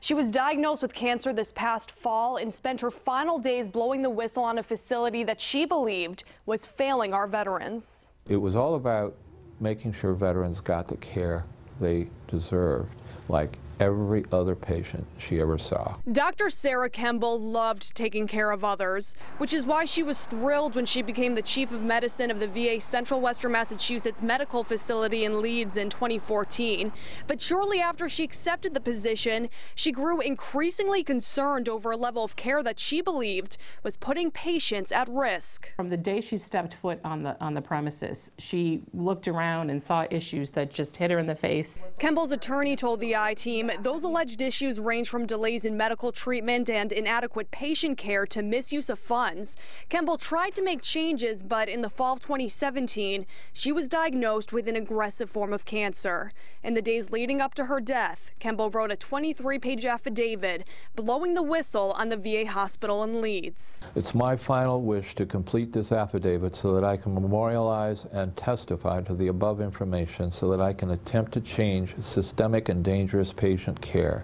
She was diagnosed with cancer this past fall and spent her final days blowing the whistle on a facility that she believed was failing our veterans. It was all about making sure veterans got the care they deserved, like every other patient she ever saw. Dr. Sarah Kemble loved taking care of others, which is why she was thrilled when she became the chief of medicine of the VA Central Western Massachusetts Medical Facility in Leeds in 2014. But shortly after she accepted the position, she grew increasingly concerned over a level of care that she believed was putting patients at risk. From the day she stepped foot on the premises, she looked around and saw issues that just hit her in the face. Kemble's attorney told the I-Team those alleged issues range from delays in medical treatment and inadequate patient care to misuse of funds. Kemble tried to make changes, but in the fall of 2017, she was diagnosed with an aggressive form of cancer. In the days leading up to her death, Kemble wrote a 23-page affidavit blowing the whistle on the VA hospital in Leeds. It's my final wish to complete this affidavit so that I can memorialize and testify to the above information so that I can attempt to change systemic and dangerous patient care,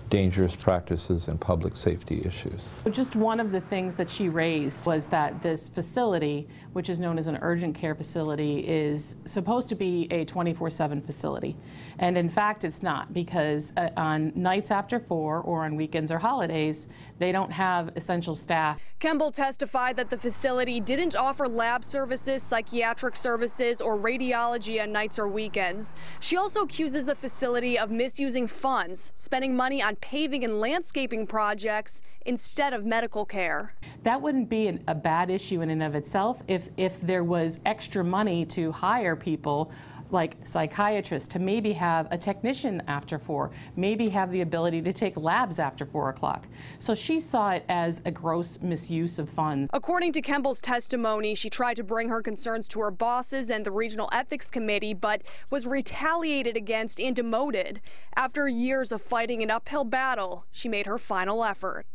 dangerous practices, and public safety issues. Just one of the things that she raised was that this facility, which is known as an urgent care facility, is supposed to be a 24/7 facility. And in fact, it's not, because on nights after 4 or on weekends or holidays, they don't have essential staff. Kemble testified that the facility didn't offer lab services, psychiatric services, or radiology on nights or weekends. She also accuses the facility of misusing funds, spending money on paving and landscaping projects instead of medical care. That wouldn't be a bad issue in and of itself if there was extra money to hire people like psychiatrists, to maybe have a technician after 4, maybe have the ability to take labs after 4 o'clock. So she saw it as a gross misuse of funds. According to Kemble's testimony, she tried to bring her concerns to her bosses and the Regional Ethics Committee, but was retaliated against and demoted. After years of fighting an uphill battle, she made her final effort.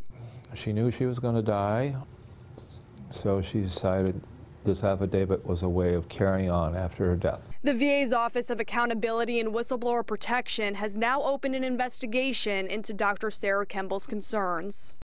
She knew she was going to die, so she decided this affidavit was a way of carrying on after her death. The VA's Office of Accountability and Whistleblower Protection has now opened an investigation into Dr. Sarah Kemble's concerns.